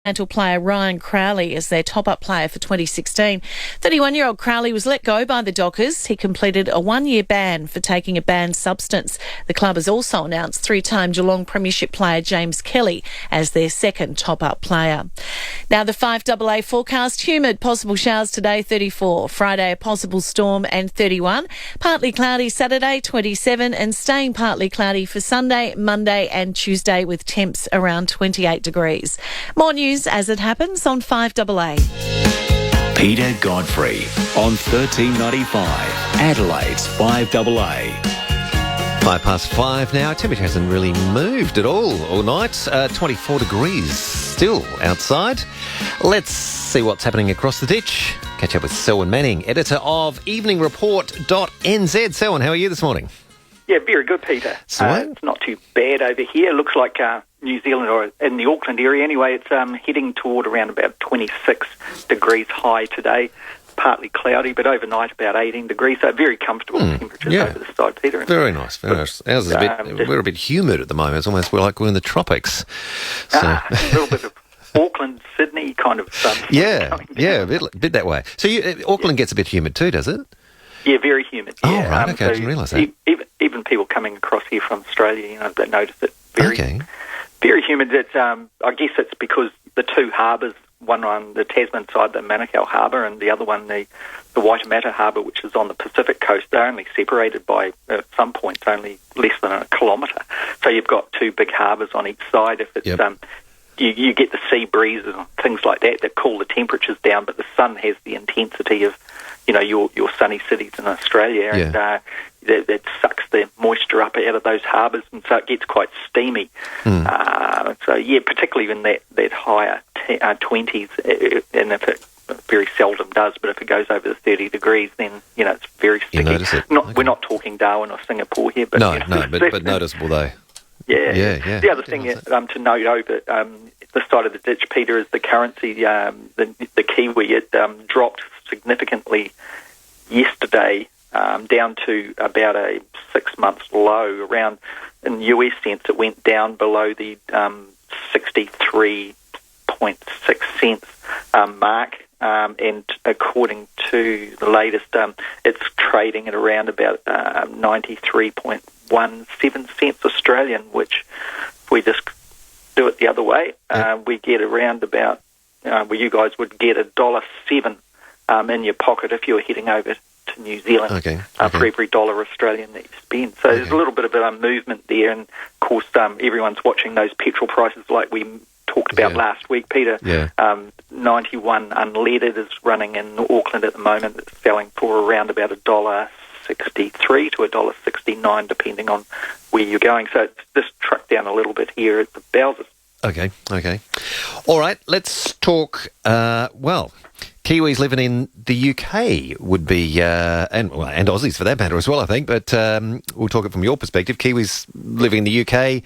Fremantle player Ryan Crowley as their top-up player for 2016. 31-year-old Crowley was let go by the Dockers. He completed a one-year ban for taking a banned substance. The club has also announced three-time Geelong Premiership player James Kelly as their second top-up player. Now the 5AA forecast: humid, possible showers today 34, Friday a possible storm and 31, partly cloudy Saturday 27 and staying partly cloudy for Sunday, Monday and Tuesday with temps around 28 degrees. More news as it happens on 5AA. Peter Godfrey on 1395, Adelaide's 5AA. 5:05 now. Temperature hasn't really moved at all night. 24 degrees still outside. Let's see what's happening across the ditch. Catch up with Selwyn Manning, editor of EveningReport.nz. Selwyn, how are you this morning? Yeah, very good, Peter. It's not too bad over here. Looks like New Zealand, or in the Auckland area anyway, it's heading toward around about 26 degrees high today. Partly cloudy, but overnight about 18 degrees. So very comfortable temperatures over the side, Peter. Very nice, very nice. Ours is we're a bit humid at the moment. It's almost like we're in the tropics. So. A little bit of Auckland, Sydney kind of yeah, a bit that way. So Auckland gets a bit humid too, does it? Yeah, very humid. Oh, yeah. right, okay, I didn't realise that. Even people coming across here from Australia, they notice it very humid. It's, I guess it's because the two harbours, one on the Tasman side, the Manukau Harbour, and the other one, the Waitemata Harbour, which is on the Pacific coast, they're only separated by, at some points, only less than a kilometre. So you've got two big harbours on each side. If it's you get the sea breeze and things like that cool the temperatures down, but the sun has the intensity of, your sunny cities in Australia, and that sucks the moisture up out of those harbours, and so it gets quite steamy. Particularly in that higher 20s, and if it very seldom does, but if it goes over the 30 degrees, then it's very sticky. You notice it. We're not talking Darwin or Singapore here, but but noticeable though. Yeah. The other thing to note over the side of the ditch, Peter, is the currency. The Kiwi, it dropped significantly yesterday, down to about a 6-month low. Around, in US cents, it went down below the 63.6 cents mark. And according to the latest, it's trading at around about 93.17 cents Australian, which if we just do it the other way, we get around about, you guys would get $1.07 in your pocket if you were heading over to New Zealand for every $1 Australian that you spend. So there's a little bit of a movement there, and of course everyone's watching those petrol prices like we talked about last week, Peter. 91 unleaded is running in Auckland at the moment. It's selling for around about $1.63 to $1.69 depending on where you're going. So it's just trucked down a little bit here at the Bowsers. Okay. All right, let's talk, Kiwis living in the UK would be, and Aussies for that matter as well, I think, but we'll talk it from your perspective. Kiwis living in the UK,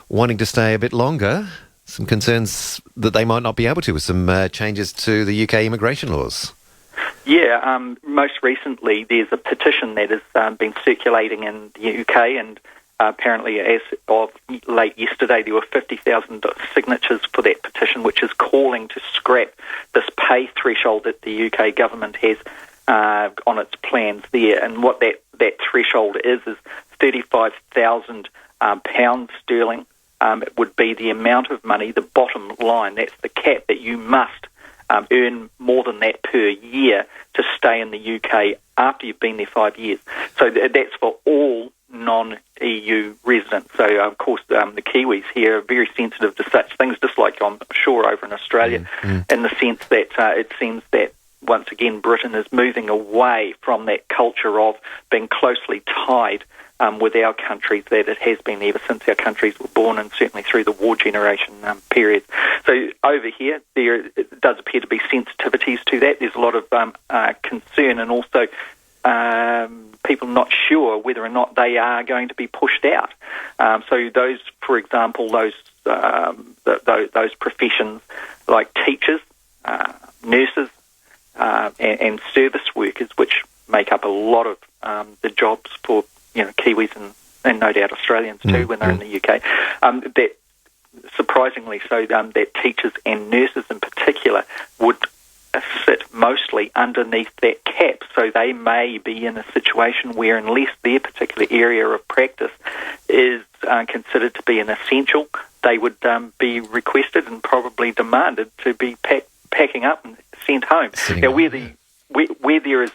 wanting to stay a bit longer, some concerns that they might not be able to with some changes to the UK immigration laws. Yeah, most recently there's a petition that has been circulating in the UK, and apparently as of late yesterday there were 50,000 signatures for that petition, which is calling to scrap this pay threshold that the UK government has on its plans there. And what that threshold is £35,000 sterling. It would be the amount of money, the bottom line, that's the cap, that you must earn more than that per year to stay in the UK after you've been there 5 years. So that's for all non-EU residents. So, of course, the Kiwis here are very sensitive to such things, just like I'm sure over in Australia, in the sense that it seems that, once again, Britain is moving away from that culture of being closely tied with our countries that it has been ever since our countries were born, and certainly through the war generation period. So over here, it does appear to be sensitivities to that. There's a lot of concern, and also people not sure whether or not they are going to be pushed out. So those, for example, those professions like teachers, nurses, and service workers, which make up a lot of the jobs for Kiwis and no doubt Australians too when they're in the UK, that surprisingly so, that teachers and nurses in particular would sit mostly underneath that cap, so they may be in a situation where, unless their particular area of practice is considered to be an essential, they would be requested and probably demanded to be packing up and sent home. Now, where there is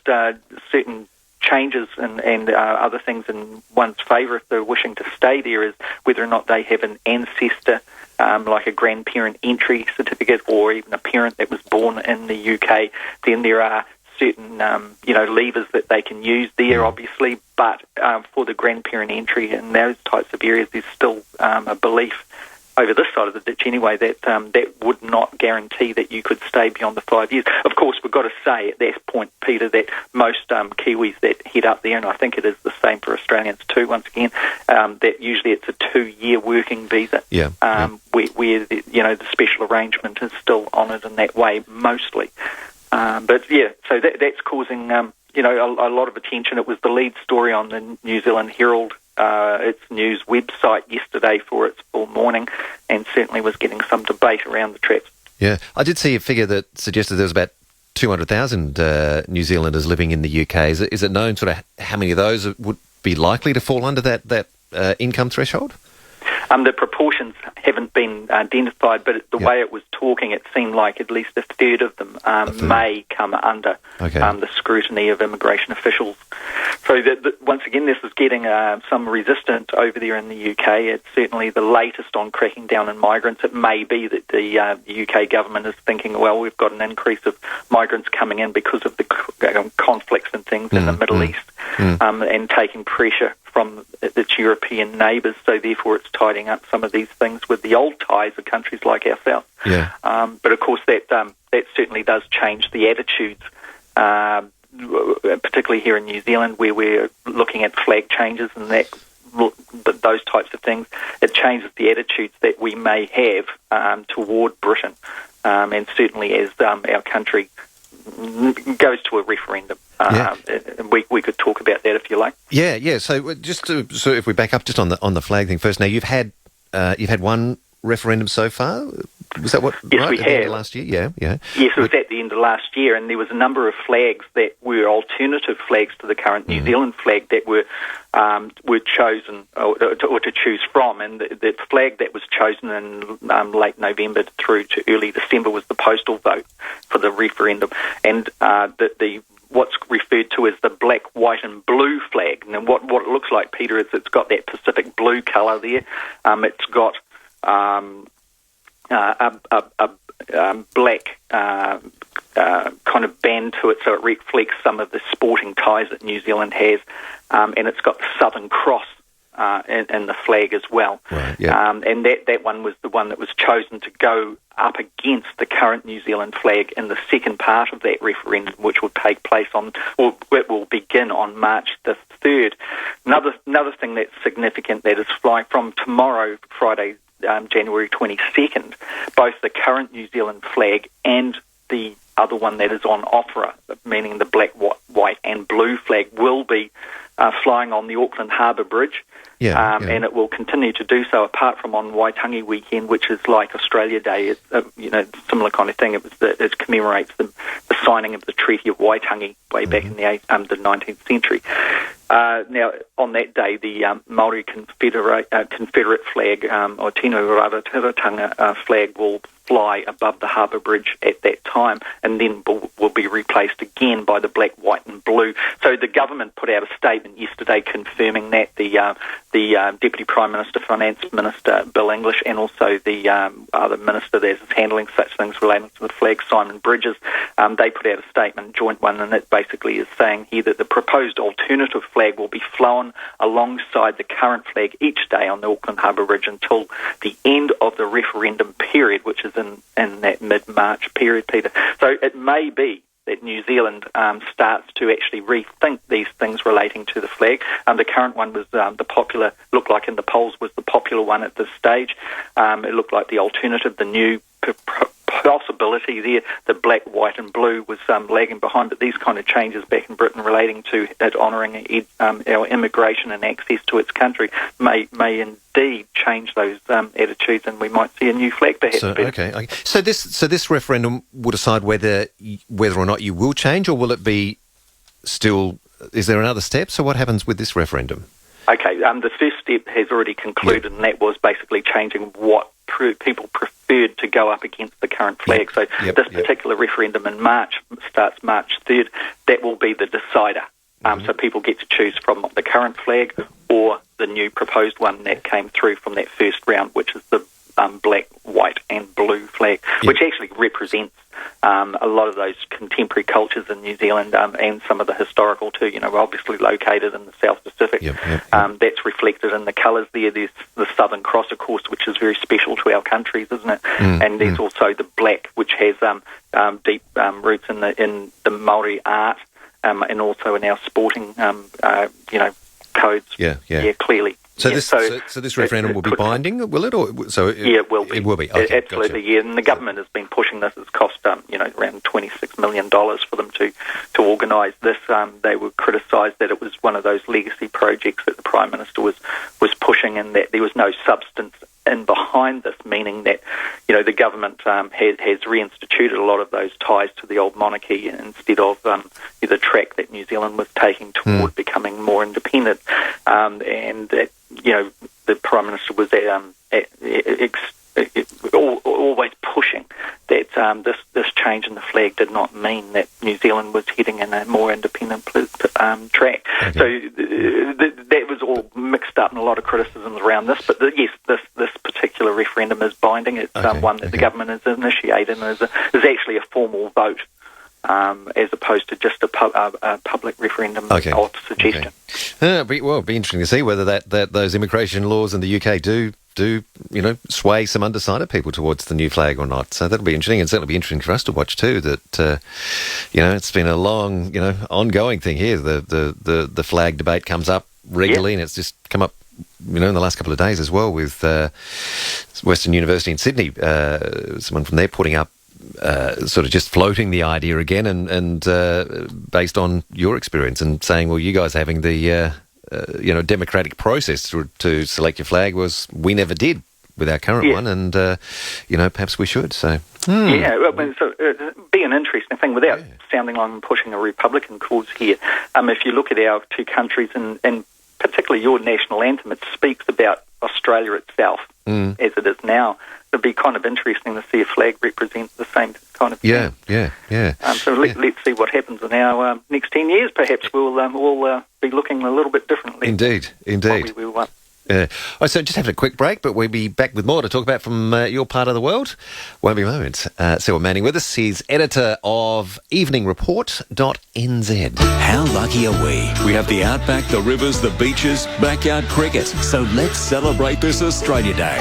certain changes and other things in one's favour if they're wishing to stay there, is whether or not they have an ancestor, like a grandparent entry certificate, or even a parent that was born in the UK. Then there are certain levers that they can use there, obviously, but for the grandparent entry in those types of areas, there's still a belief over this side of the ditch anyway, that that would not guarantee that you could stay beyond the 5 years. Of course, we've got to say at that point, Peter, that most Kiwis that head up there, and I think it is the same for Australians too, once again, that usually it's a 2-year working visa, where the special arrangement is still honoured in that way mostly. So that's causing a lot of attention. It was the lead story on the New Zealand Herald, its news website yesterday for its full morning, and certainly was getting some debate around the traps. Yeah, I did see a figure that suggested there was about 200,000 New Zealanders living in the UK. Is it known sort of how many of those would be likely to fall under that income threshold? The proportions haven't been identified, but the way it was talking, it seemed like at least a third of them may come under the scrutiny of immigration officials. So once again, this is getting some resistance over there in the UK. It's certainly the latest on cracking down on migrants. It may be that the UK government is thinking, well, we've got an increase of migrants coming in because of the conflicts and things in the Middle East, and taking pressure from its European neighbours, so therefore it's tidying up some of these things with the old ties of countries like ourselves. Yeah. But of course that certainly does change the attitudes, particularly here in New Zealand, where we're looking at flag changes and those types of things. It changes the attitudes that we may have toward Britain, and certainly as our country goes to a referendum. We could talk about that if you like. Yeah. So if we back up just on the flag thing first. Now you've had one referendum so far. Was that what? Yes, right? we at have. The end of last year. Yeah. Yes, it was at the end of last year, and there was a number of flags that were alternative flags to the current New Zealand flag that were chosen or to choose from. And the flag that was chosen in late November through to early December was the postal vote for the referendum, and what's referred to as the black, white and blue flag. And what it looks like, Peter, is it's got that Pacific blue colour there. It's got a black kind of band to it, so it reflects some of the sporting ties that New Zealand has, and it's got the Southern Cross in the flag as well. Right, yeah. And that one was the one that was chosen to go up against the current New Zealand flag in the second part of that referendum, which will take place it will begin on March the 3rd. Another thing that's significant that is flying from tomorrow, Friday, January 22nd, both the current New Zealand flag and the other one that is on offer, meaning the black, white and blue flag, will be flying on the Auckland Harbour Bridge. And it will continue to do so apart from on Waitangi weekend, which is like Australia Day. It's similar kind of thing. It commemorates the signing of the Treaty of Waitangi way back in the 19th century. Now, on that day, the Māori Confederate flag, or Tino Rarateratanga flag, will fly above the harbour bridge at that time, and then will be replaced again by the black, white and blue. So the government put out a statement yesterday confirming that the Deputy Prime Minister, Finance Minister Bill English, and also the other minister that is handling such things relating to the flag, Simon Bridges, they put out a statement, joint one, and it basically is saying here that the proposed alternative flag will be flown alongside the current flag each day on the Auckland Harbour Bridge until the end of the referendum period, which is in that mid-March period, Peter. So it may be that New Zealand starts to actually rethink these things relating to the flag. The current one was looked like in the polls was the popular one at this stage. It looked like the alternative, the new possibility equality there. The black, white and blue was lagging behind, but these kind of changes back in Britain relating to it honouring our immigration and access to its country may indeed change those attitudes, and we might see a new flag perhaps. So this referendum will decide whether or not you will change, or will it be still? Is there another step? So what happens with this referendum? Okay, the first step has already concluded, and that was basically changing what people preferred to go up against the current flag. So this particular referendum in March starts March 3rd. That will be the decider. So people get to choose from the current flag or the new proposed one that came through from that first round, which is the black, white and blue flag, which actually represents a lot of those contemporary cultures in New Zealand and some of the historical too. We're obviously located in the South Pacific. That's reflected in the colours there. There's the Southern Cross, of course, which is very special to our countries, isn't it? And there's also the black, which has deep roots in the Māori art and also in our sporting, codes. Clearly. So this referendum will be binding, will it? Or it will be. It will be. Okay, absolutely, yeah. And the government has been pushing this. It's cost around $26 million for them to organise this. They were criticised that it was one of those legacy projects that the Prime Minister was pushing, and that there was no substance in behind this, meaning that the government has reinstituted a lot of those ties to the old monarchy instead of the track that New Zealand was taking toward becoming more independent, and that the Prime Minister was always pushing that this change in the flag did not mean that New Zealand was heading in a more independent track. Okay. So that was all mixed up and a lot of criticisms around this. But this particular referendum is binding. It's one that the government has initiated and is actually a formal vote. As opposed to just a public referendum of suggestion. It'll be interesting to see whether that those immigration laws in the UK do sway some undecided people towards the new flag or not. So that'll be interesting, and certainly be interesting for us to watch too. That it's been a long ongoing thing here. The flag debate comes up regularly, and it's just come up in the last couple of days as well with Western University in Sydney. Someone from there putting up. Sort of just floating the idea again, and based on your experience, and saying, well, you guys having the democratic process to select your flag we never did with our current one, and perhaps we should. So it'd be an interesting thing without sounding like I'm pushing a Republican cause here. If you look at our two countries and particularly your national anthem, it speaks about Australia itself as it is now. It'd be kind of interesting to see a flag represent the same kind of thing. So let's see what happens in our next 10 years. Perhaps we'll all be looking a little bit differently. Indeed. So just having a quick break, but we'll be back with more to talk about from your part of the world. Won't be a moment. Selwyn Manning with us. He's editor of EveningReport.nz. How lucky are we? We have the outback, the rivers, the beaches, backyard cricket. So let's celebrate this Australia Day.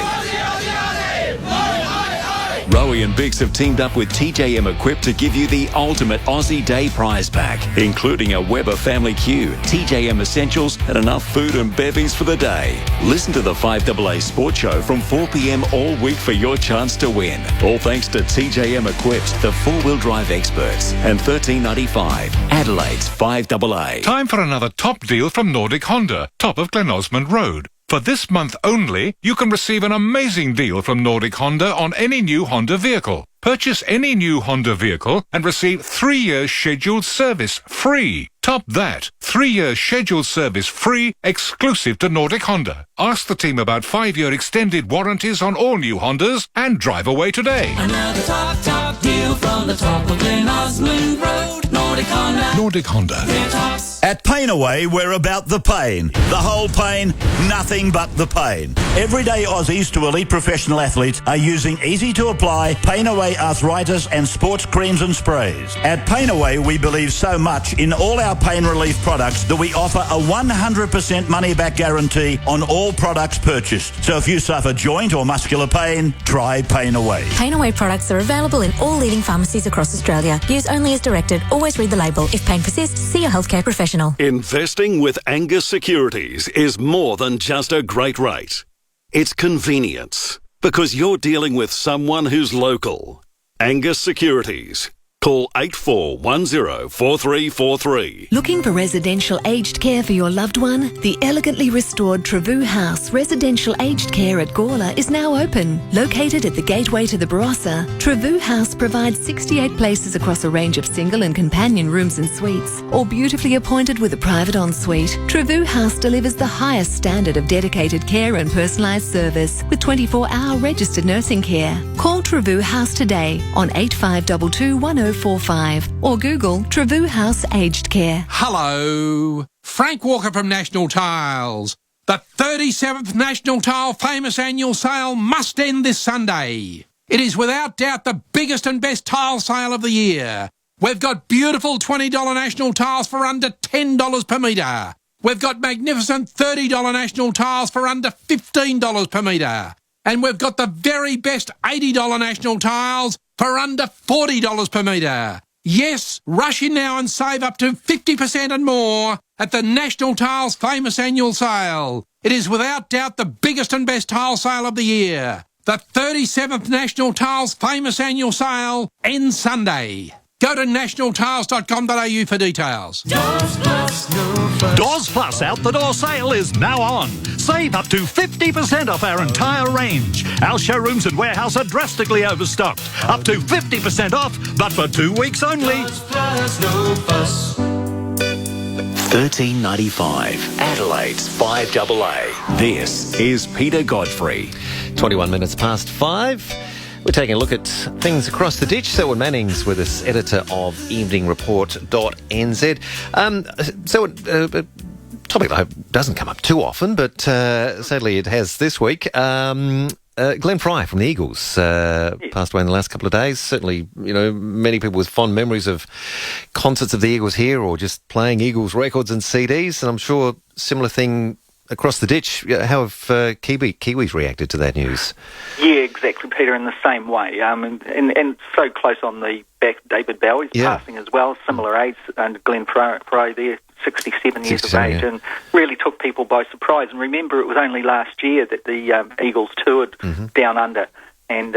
Rowie and Bix have teamed up with TJM Equip to give you the ultimate Aussie Day prize pack, including a Weber family queue, TJM Essentials, and enough food and bevies for the day. Listen to the 5AA Sports Show from 4 p.m. all week for your chance to win. All thanks to TJM Equipped, the four-wheel drive experts, and $13.95, Adelaide's 5AA. Time for another top deal from Nordic Honda, top of Glen Osmond Road. For this month only, you can receive an amazing deal from Nordic Honda on any new Honda vehicle. Purchase any new Honda vehicle and receive 3 years scheduled service free. Top that, 3 years scheduled service free, exclusive to Nordic Honda. Ask the team about 5-year extended warranties on all new Hondas and drive away today. Another top deal from the top of Glen Osmond Road. Nordic Honda. Nordic Honda. At Pain Away, we're about the pain. The whole pain, nothing but the pain. Everyday Aussies to elite professional athletes are using easy-to-apply Pain Away arthritis and sports creams and sprays. At Pain Away, we believe so much in all our pain relief products that we offer a 100% money-back guarantee on all products purchased. So if you suffer joint or muscular pain, try Pain Away. Pain Away products are available in all leading pharmacies across Australia. Use only as directed. Always read the label. If pain persists, see your healthcare professional. Investing with Angus Securities is more than just a great rate. It's convenience, because you're dealing with someone who's local. Angus Securities. Call 84104343. Looking for residential aged care for your loved one? The elegantly restored Trevu House Residential Aged Care at Gawler is now open. Located at the gateway to the Barossa, Trevu House provides 68 places across a range of single and companion rooms and suites, all beautifully appointed with a private ensuite. Trevu House delivers the highest standard of dedicated care and personalised service with 24-hour registered nursing care. Call Trevu House today on 8522 1045 or Google Trevu House Aged Care. Hello, Frank Walker from National Tiles. The 37th National Tile Famous Annual Sale must end this Sunday. It is without doubt the biggest and best tile sale of the year. We've got beautiful $20 National Tiles for under $10 per metre. We've got magnificent $30 National Tiles for under $15 per metre. And we've got the very best $80 National Tiles for under $40 per metre. Yes, rush in now and save up to 50% and more at the National Tiles Famous Annual Sale. It is without doubt the biggest and best tile sale of the year. The 37th National Tiles Famous Annual Sale ends Sunday. Go to nationaltiles.com.au for details. Doors Plus, no fuss. Doors Plus Out the Door sale is now on. Save up to 50% off our entire range. Our showrooms and warehouse are drastically overstocked. Up to 50% off, but for 2 weeks only. Doors Plus, no fuss. $13.95. Adelaide's 5AA. This is Peter Godfrey. 21 minutes past 5. We're taking a look at things across the ditch. Selwyn Manning's with us, editor of EveningReport.nz. Selwyn, a topic that I hope doesn't come up too often, but sadly it has this week. Glenn Frey from the Eagles passed away in the last couple of days. Certainly, you know, many people with fond memories of concerts of the Eagles here or just playing Eagles records and CDs, and I'm sure similar thing across the ditch. How have Kiwis reacted to that news? Yeah, exactly, Peter, in the same way. And so close on the back, David Bowie's passing as well, similar age, and Glenn Frey there, 67 years of age, and really took people by surprise. And remember, it was only last year that the Eagles toured down under, and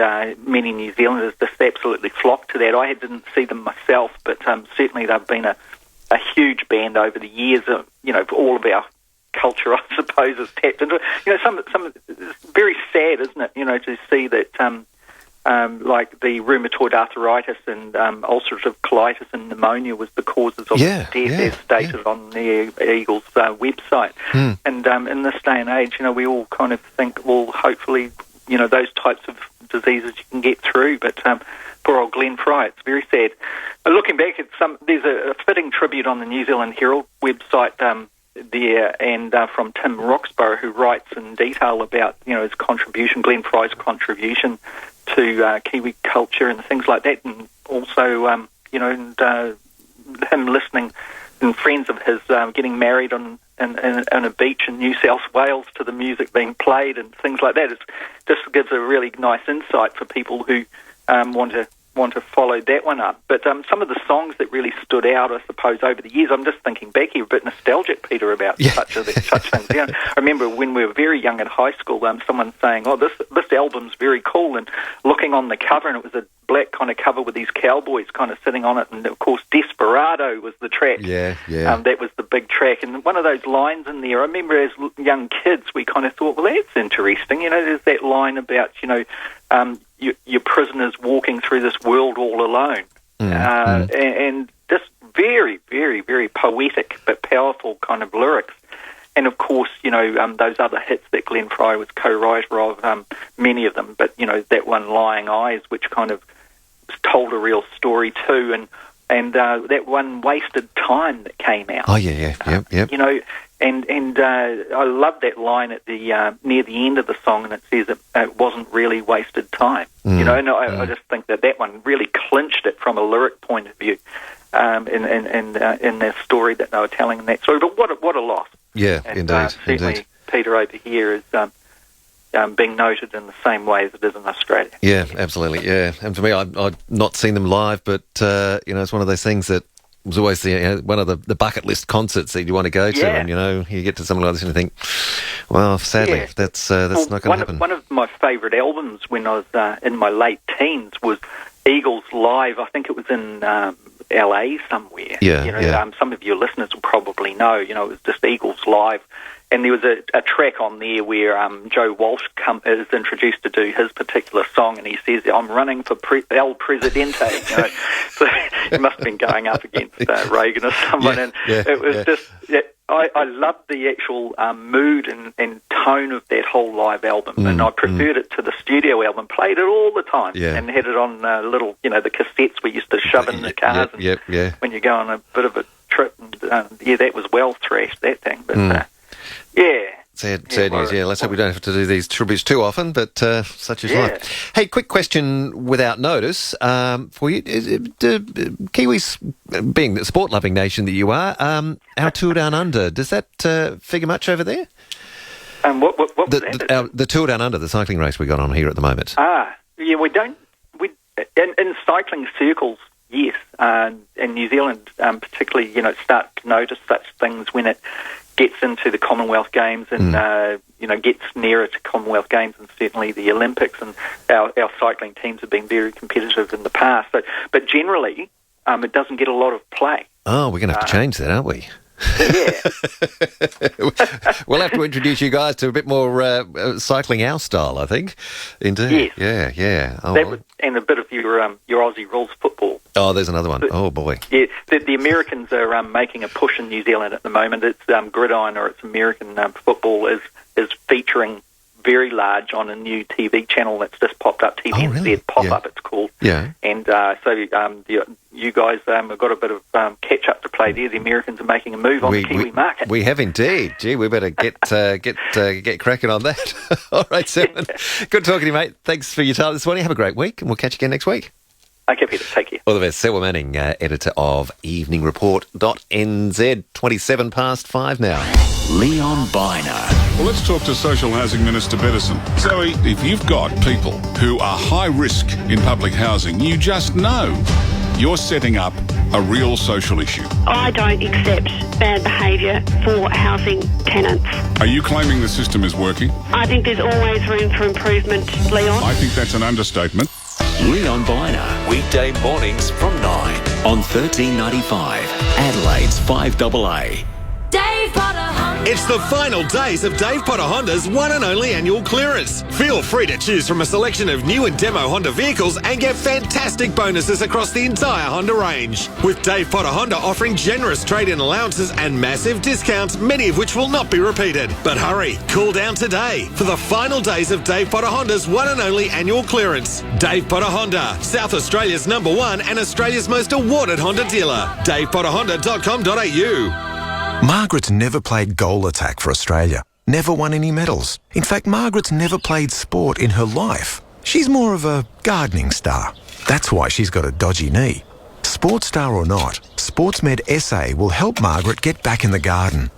many New Zealanders just absolutely flocked to that. I didn't see them myself, but certainly they've been a huge band over the years. You know, for all of our culture, I suppose, is tapped into. You know, some it's very sad, isn't it? You know, to see that like the rheumatoid arthritis and ulcerative colitis and pneumonia was the causes of death, as stated on the Eagles website. And in this day and age, you know, we all kind of think, well, hopefully, you know, those types of diseases you can get through, but poor old Glenn Frey, it's very sad. Looking back at there's a fitting tribute on the New Zealand Herald website there, and from Tim Roxburgh, who writes in detail about, you know, his contribution, Glenn Frey's contribution to Kiwi culture and things like that, and also, you know, and him listening and friends of his getting married on a beach in New South Wales to the music being played and things like that. It just gives a really nice insight for people who want to follow that one up. But some of the songs that really stood out, I suppose, over the years, I'm just thinking back here, a bit nostalgic, Peter, about such things. You know, I remember when we were very young at high school, someone saying, "Oh, this album's very cool," and looking on the cover, and it was a black kind of cover with these cowboys kind of sitting on it, and of course Desperado was the track. That was the big track, and one of those lines in there, I remember as young kids, we kind of thought, well, that's interesting. You know, there's that line about, you know, your prisoners walking through this world all alone. And just very, very, very poetic but powerful kind of lyrics. And of course, you know, those other hits that Glenn Frey was co-writer of, many of them, but, you know, that one, Lying Eyes, which kind of told a real story too, and that one, Wasted Time, that came out. Oh, yeah. You know, and I love that line at the near the end of the song, and it says it wasn't really wasted time. You know, and I just think that one really clinched it from a lyric point of view, in their story that they were telling in that story. But what a loss! Yeah, and, certainly Peter over here is being noted in the same way as it is in Australia. Yeah, absolutely. Yeah, and for me, I've not seen them live, but you know, it's one of those things that was always one of the bucket list concerts that you want to go to, and you know, you get to something like this and you think, well, sadly, that's not going to happen. One of my favourite albums when I was in my late teens was Eagles live. I think it was in LA somewhere. Yeah, some of your listeners will probably know. It was just Eagles live. And there was a track on there where Joe Walsh is introduced to do his particular song, and he says, "I'm running for El Presidente." So he must have been going up against Reagan or someone. It was just, I loved the actual mood and tone of that whole live album, and I preferred it to the studio album. Played it all the time, and had it on little, the cassettes we used to shove in the cars when you go on a bit of a trip. And that was well thrashed, that thing, but. Sad news. Let's hope we don't have to do these tributes too often, but such is life. Hey, quick question without notice for you. Kiwis, being the sport-loving nation that you are, our Tour Down Under, does that figure much over there? What was that? The Tour Down Under, the cycling race we got on here at the moment. We don't. In cycling circles, yes. In New Zealand, particularly, start to notice such things when it gets into the Commonwealth Games and, gets nearer to Commonwealth Games and certainly the Olympics, and our cycling teams have been very competitive in the past. But generally, it doesn't get a lot of play. Oh, we're going to have to change that, aren't we? We'll have to introduce you guys to a bit more cycling our style, I think. Indeed. Yes. Yeah. And a bit of your Aussie rules football. Oh, there's another one. Oh, boy. Yeah, the Americans are making a push in New Zealand at the moment. It's Gridiron, or it's American football, is featuring very large on a new TV channel that's just popped up, TVNZ really? Pop-Up it's called. Yeah. And you guys have got a bit of catch-up to play there. The Americans are making a move on the Kiwi market. We have indeed. Gee, we better get cracking on that. All right, Selwyn. Good talking to you, mate. Thanks for your time this morning. Have a great week, and we'll catch you again next week. Okay, Peter. Take care. All the best. Selwyn Manning, editor of EveningReport.nz. 5:27 now. Leon Biner. Well, let's talk to Social Housing Minister Bettison. Zoe, if you've got people who are high risk in public housing, you just know you're setting up a real social issue. I don't accept bad behaviour for housing tenants. Are you claiming the system is working? I think there's always room for improvement, Leon. I think that's an understatement. Leon Biner, weekday mornings from 9 on 1395, Adelaide's 5AA. Dave Potter Honda. It's the final days of Dave Potter Honda's one and only annual clearance. Feel free to choose from a selection of new and demo Honda vehicles and get fantastic bonuses across the entire Honda range. With Dave Potter Honda offering generous trade-in allowances and massive discounts, many of which will not be repeated. But hurry, cool down today for the final days of Dave Potter Honda's one and only annual clearance. Dave Potter Honda, South Australia's #1 and Australia's most awarded Honda dealer. DavePotterHonda.com.au. Margaret's never played goal attack for Australia, never won any medals. In fact, Margaret's never played sport in her life. She's more of a gardening star. That's why she's got a dodgy knee. Sports star or not, SportsMed SA will help Margaret get back in the garden.